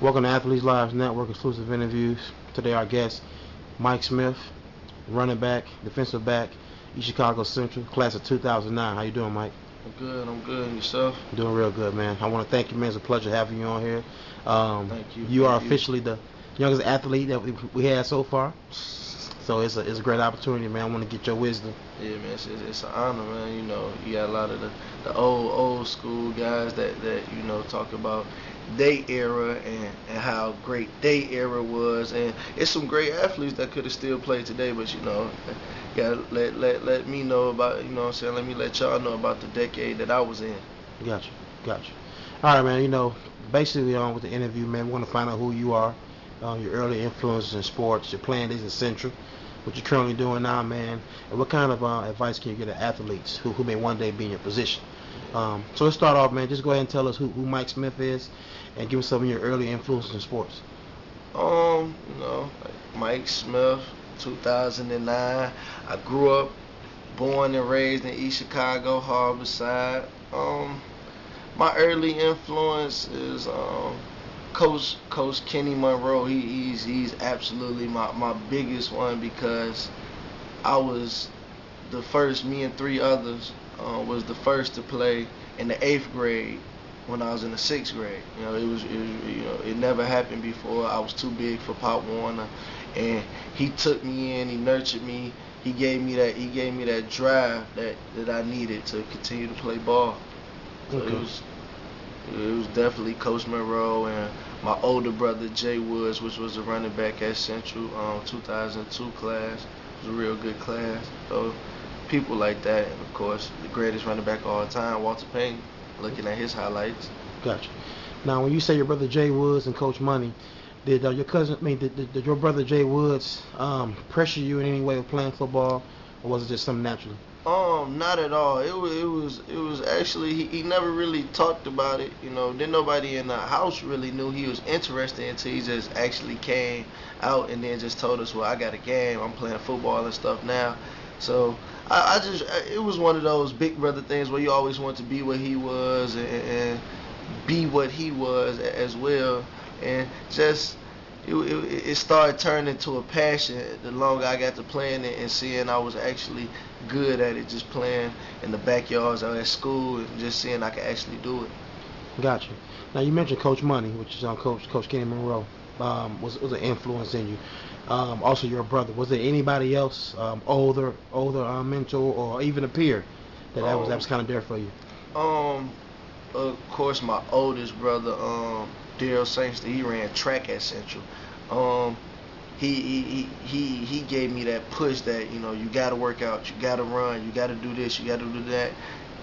Welcome to Athletes Lives Network exclusive interviews. Today our guest, Mic Smith, running back, defensive back, East Chicago Central, class of 2009. How you doing, Mike? I'm good. And yourself? Doing real good, man. I want to thank you, man. It's a pleasure having you on here. Thank you. You are officially the youngest athlete that we had so far. So it's a great opportunity, man. I want to get your wisdom. Yeah, man, it's an honor, man. You got a lot of the old school guys that talk about their era and how great their era was, and it's some great athletes that could have still played today, but let me know about, let me let y'all know about the decade that I was in. Gotcha. All right, man. Basically with the interview, man, we want to find out who you are, your early influences in sports, your playing days in Central, what you're currently doing now, man, and what kind of advice can you give to athletes who may one day be in your position. So let's start off, man. Just go ahead and tell us who Mic Smith is, and give us some of your early influences in sports. Mic Smith, 2009. I grew up, born and raised in East Chicago, Harborside. My early influence is Coach Kenny Monroe. He's absolutely my biggest one, because I was the first. Me and three others was the first to play in the 8th grade when I was in the 6th grade. It never happened before. I was too big for Pop Warner, and he took me in. He nurtured me. He gave me that drive that I needed to continue to play ball. So okay. It was definitely Coach Monroe and my older brother Jay Woods, which was a running back at Central, 2002 class. It was a real good class. So people like that, and of course the greatest running back of all time, Walter Payton. Looking at his highlights. Gotcha. Now, when you say your brother Jay Woods and Coach Money, did did your brother Jay Woods pressure you in any way with playing football, or was it just something naturally? Not at all. It was actually he never really talked about it. Then nobody in the house really knew he was interested until he just actually came out and then just told us, well, I got a game. I'm playing football and stuff now. So it was one of those big brother things where you always want to be what he was and be what he was as well, and just it started turning into a passion the longer I got to playing it and seeing I was actually good at it, just playing in the backyards or at school and just seeing I could actually do it. Gotcha. Now, you mentioned Coach Money, which is Coach Kenny Monroe, was an influence in you. Also, your brother. Was there anybody else, older mentor or even a peer that was kind of there for you? Of course, my oldest brother, Daryl Sangster, he ran track at Central. He gave me that push that you got to work out, you got to run, you got to do this, you got to do that.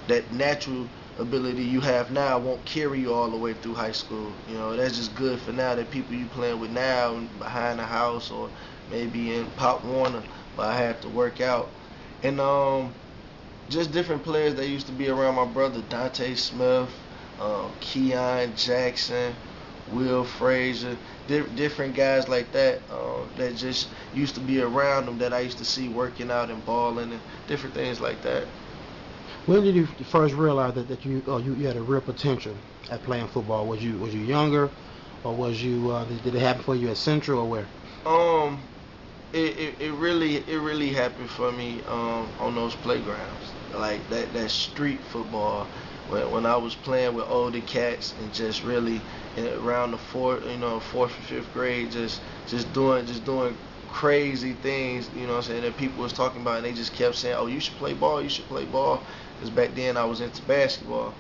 That natural ability you have now won't carry you all the way through high school. That's just good for now, that people you playing with now behind the house or maybe in Pop Warner, but I had to work out. And just different players that used to be around my brother, Dante Smith, Keon Jackson, Will Frazier, different guys like that that just used to be around them, that I used to see working out and balling and different things like that. When did you first realize that you had a real potential at playing football? Was you younger, or was you did it happen for you at Central, or where? It really happened for me on those playgrounds, like that street football, when I was playing with older cats and just really around the fourth or fifth grade, just doing crazy things, that people was talking about, and they just kept saying, oh, you should play ball, because back then I was into basketball.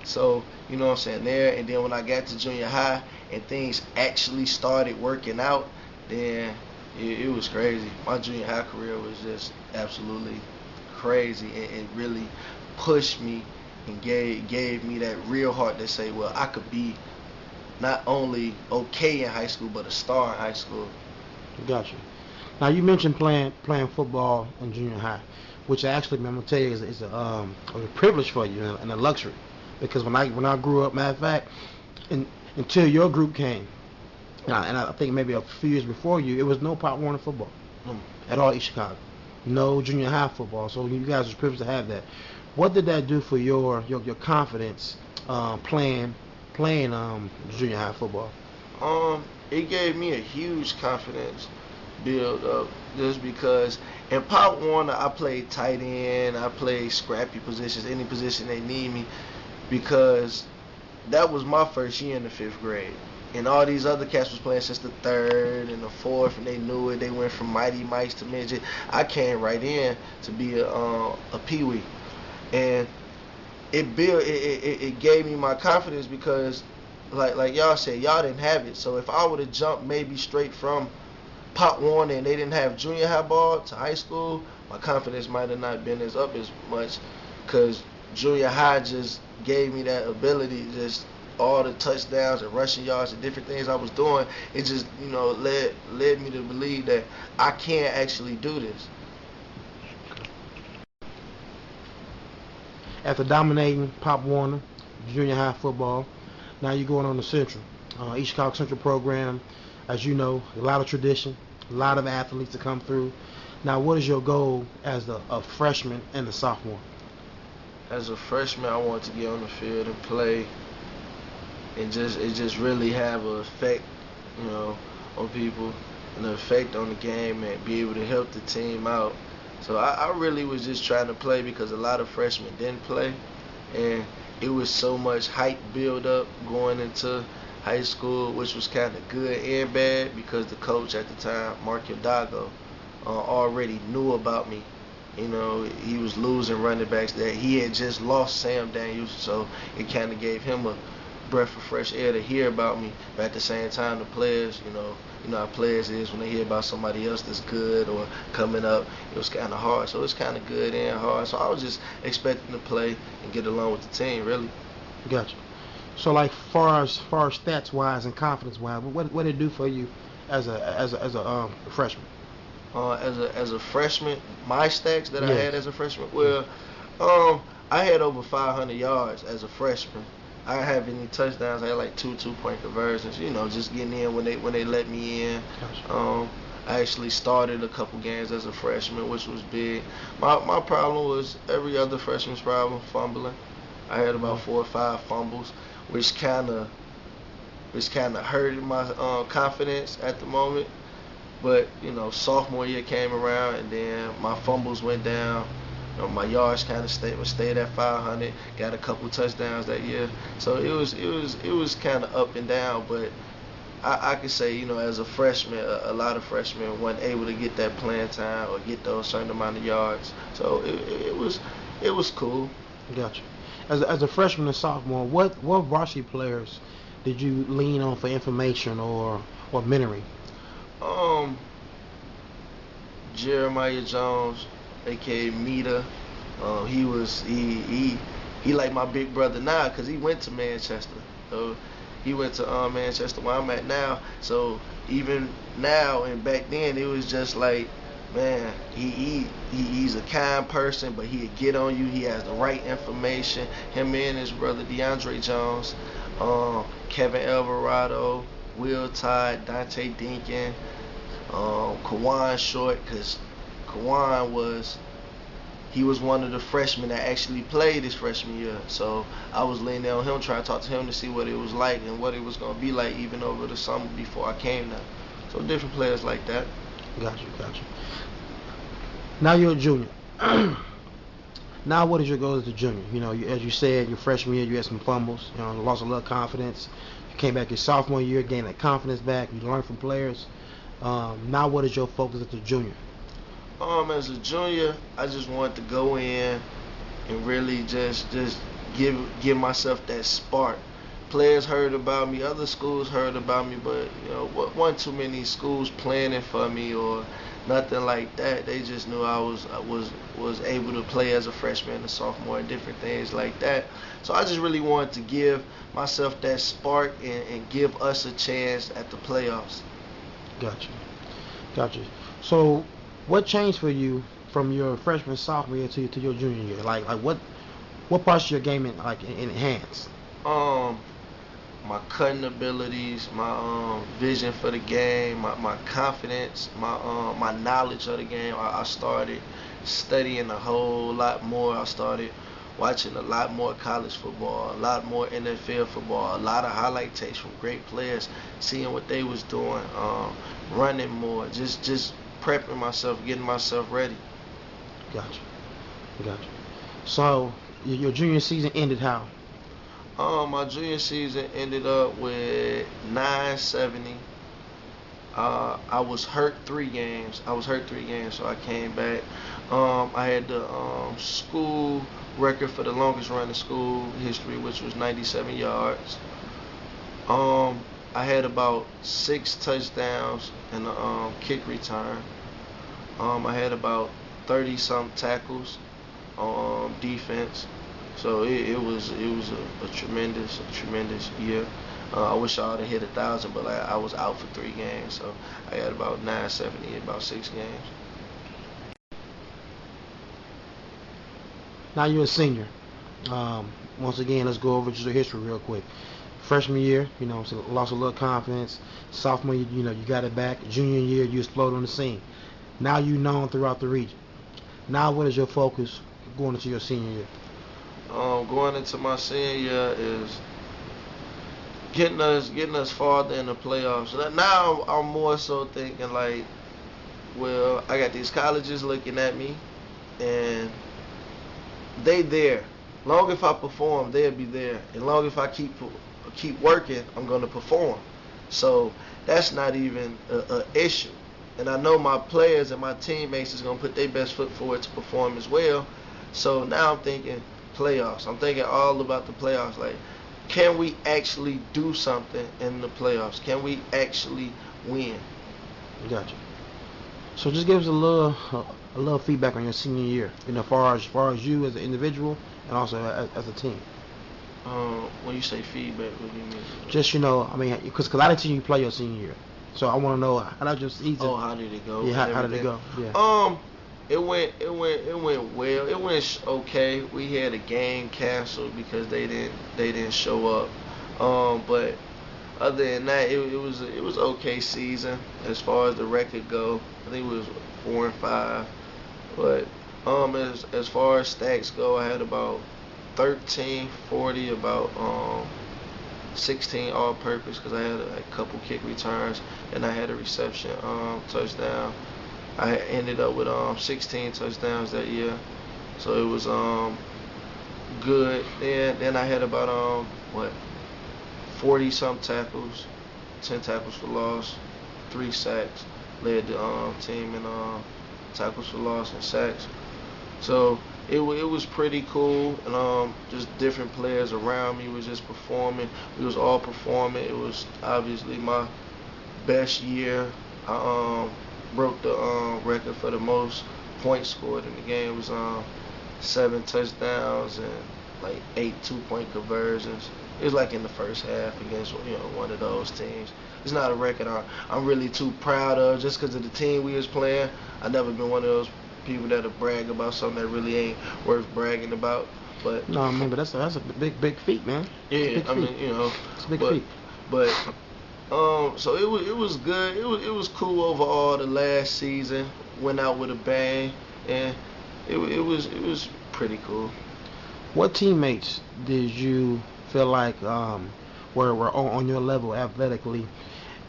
So, there, and then when I got to junior high and things actually started working out, then it was crazy. My junior high career was just absolutely crazy, and really pushed me and gave me that real heart to say, well, I could be not only okay in high school, but a star in high school. Gotcha. Now, you mentioned playing football in junior high, which actually, man, I'm gonna tell you, is a privilege for you and a luxury, because when I grew up, matter of fact, until your group came, and I think maybe a few years before you, it was no Pop Warner football at all in Chicago, no junior high football. So you guys was privileged to have that. What did that do for your confidence playing junior high football? It gave me a huge confidence build up just because in Pop Warner I played tight end, I played scrappy positions, any position they need me, because that was my first year in the 5th grade. And all these other cats was playing since the 3rd and the 4th, and they knew it. They went from Mighty Mice to midget. I came right in to be a peewee, and it gave me my confidence because, like y'all said, y'all didn't have it. So if I would have jumped maybe straight from Pop Warner and they didn't have junior high ball to high school, my confidence might have not been as up as much, because junior high just gave me that ability, just all the touchdowns and rushing yards and different things I was doing. It just, led me to believe that I can actually do this. After dominating Pop Warner, junior high football, now you're going on to Central. East Chicago Central program, as you know, a lot of tradition, a lot of athletes to come through. Now, what is your goal as a freshman and a sophomore? As a freshman, I want to get on the field and play, and just really have an effect, on people, and an effect on the game, and be able to help the team out. So I really was just trying to play because a lot of freshmen didn't play, and it was so much hype build up going into high school, which was kind of good and bad because the coach at the time, Mark Hidalgo, already knew about me. He was losing running backs that he had just lost Sam Daniels, so it kind of gave him a breath of fresh air to hear about me. But at the same time, the players, how players is when they hear about somebody else that's good or coming up, it was kind of hard. So it's kind of good and hard. So I was just expecting to play and get along with the team, really. Gotcha. So, like, far as stats wise and confidence wise, what did it do for you as a freshman? As a freshman, my stats that I Yes. had as a freshman, well, I had over 500 yards as a freshman. I didn't have any touchdowns. I had like 2 2-point conversions. Just getting in when they let me in. Gotcha. I actually started a couple games as a freshman, which was big. My problem was every other freshman's problem, fumbling. I had about 4 or 5 fumbles, which kind of hurted my confidence at the moment. But sophomore year came around, and then my fumbles went down. My yards kind of stayed at 500. Got a couple touchdowns that year, so it was kind of up and down. But I could say, as a freshman, a lot of freshmen weren't able to get that playing time or get those certain amount of yards. So it was cool. Gotcha. As a freshman and sophomore, what varsity players did you lean on for information or mentoring? Jeremiah Jones, aka Mita. He like my big brother now because he went to Manchester. So he went to Manchester where I'm at now. So even now and back then, it was just like, man, he's a kind person, but he'll get on you. He has the right information. Him and his brother DeAndre Jones, Kevin Alvarado, Will Todd, Dante Dinkin, Kawan Short, because Kawan was one of the freshmen that actually played his freshman year. So I was leaning on him, trying to talk to him to see what it was like and what it was going to be like even over the summer before I came there. So different players like that. Gotcha. Now you're a junior. Now what is your goal as a junior? As you said, your freshman year you had some fumbles, lost a little confidence. You came back your sophomore year, gained that confidence back. You learned from players. Now what is your focus as a junior? As a junior, I just wanted to go in and really just give myself that spark. Players heard about me, other schools heard about me, but wasn't too many schools planning for me or nothing like that. They just knew I was able to play as a freshman and a sophomore and different things like that. So I just really wanted to give myself that spark and give us a chance at the playoffs. Gotcha. So what changed for you from your freshman sophomore year to your junior year? Like what parts of your game enhanced? My cutting abilities, my vision for the game, my confidence, my knowledge of the game. I started studying a whole lot more. I started watching a lot more college football, a lot more NFL football, a lot of highlight tapes from great players, seeing what they was doing, running more, just prepping myself, getting myself ready. Gotcha. So your junior season ended how? My junior season ended up with 970. I was hurt 3 games. So I came back. I had the school record for the longest run in school history, which was 97 yards. I had about 6 touchdowns and a kick return. I had about 30-some tackles on defense. So it was a tremendous year. I wish I would have hit 1,000, but I was out for 3 games, so I had about 970 in about 6 games. Now you're a senior. Once again, let's go over just your history real quick. Freshman year, so lost a little confidence. Sophomore year, you got it back. Junior year, you exploded on the scene. Now you're known throughout the region. Now what is your focus going into your senior year? Going into my senior year is getting us farther in the playoffs. Now I'm more so thinking like, well, I got these colleges looking at me, and they there. Long if I perform, they'll be there. And long if I keep working, I'm gonna perform. So that's not even a issue. And I know my players and my teammates is gonna put their best foot forward to perform as well. So now I'm thinking playoffs. I'm thinking all about the playoffs. Like, can we actually do something in the playoffs? Can we actually win? Gotcha. So just give us a little feedback on your senior year. As far as you as an individual and also as a team. When you say feedback, what do you mean? Just because I didn't see you play your senior year, so I want to know how did your season. Oh, how did it go? Yeah, how did it go? Yeah. It went well. It went okay. We had a game canceled because they didn't show up. But other than that, it was okay season as far as the record go. I think it was 4-5. But as far as stats go, I had about 13, 40, about 16 all-purpose because I had a couple kick returns and I had a reception touchdown. I ended up with 16 touchdowns that year, so it was good. Then I had about 40-some tackles, 10 tackles for loss, 3 sacks. Led the team in tackles for loss and sacks. So it was pretty cool, and just different players around me was just performing. We was all performing. It was obviously my best year. I broke the record for the most points scored in the game. It was 7 touchdowns and like 8 2-point conversions. It was like in the first half against one of those teams. It's not a record I'm really too proud of just because of the team we was playing. I've never been one of those people that'll brag about something that really ain't worth bragging about. But no, I mean, but that's a big feat, man. Yeah, I mean, it's a big feat. But so it was good. It was cool overall. The last season went out with a bang, and it was pretty cool. What teammates did you feel like were on your level athletically,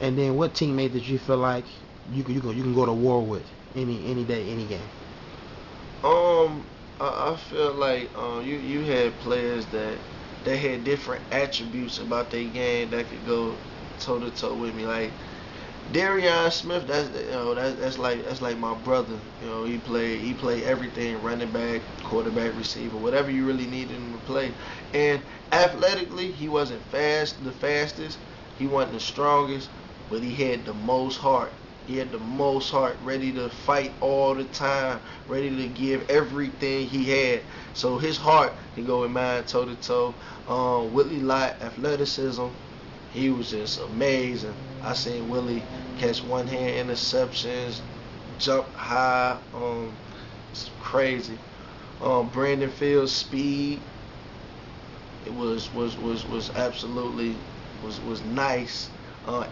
and then what teammate did you feel like you can go to war with any day, any game? I feel like you had players that they had different attributes about their game that could go toe to toe with me. Like Darion Smith, that's like my brother. He played everything: running back, quarterback, receiver, whatever you really needed him to play. And athletically, he wasn't the fastest, he wasn't the strongest, but he had the most heart. He had the most heart, ready to fight all the time, ready to give everything he had. So his heart can go with mine toe to toe. Whitley Lott, athleticism, he was just amazing. I seen Willie catch one-hand interceptions, jump high. It's crazy. Brandon Fields' speed, it was absolutely was nice.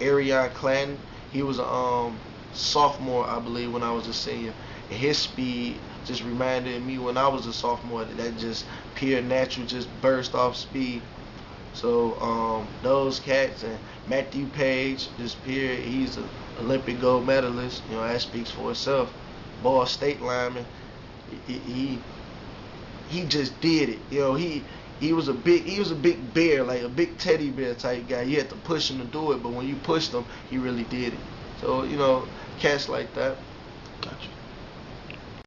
Arion Clanton, he was a sophomore, I believe, when I was a senior, and his speed just reminded me when I was a sophomore that just pure natural, just burst off speed. So those cats and Matthew Page, this pure, he's an Olympic gold medalist. You know, that speaks for itself. Ball State lineman. He just did it. You know, he was a big bear, like a big teddy bear type guy. You had to push him to do it, but when you pushed him, he really did it. So, you know, cats like that. Gotcha.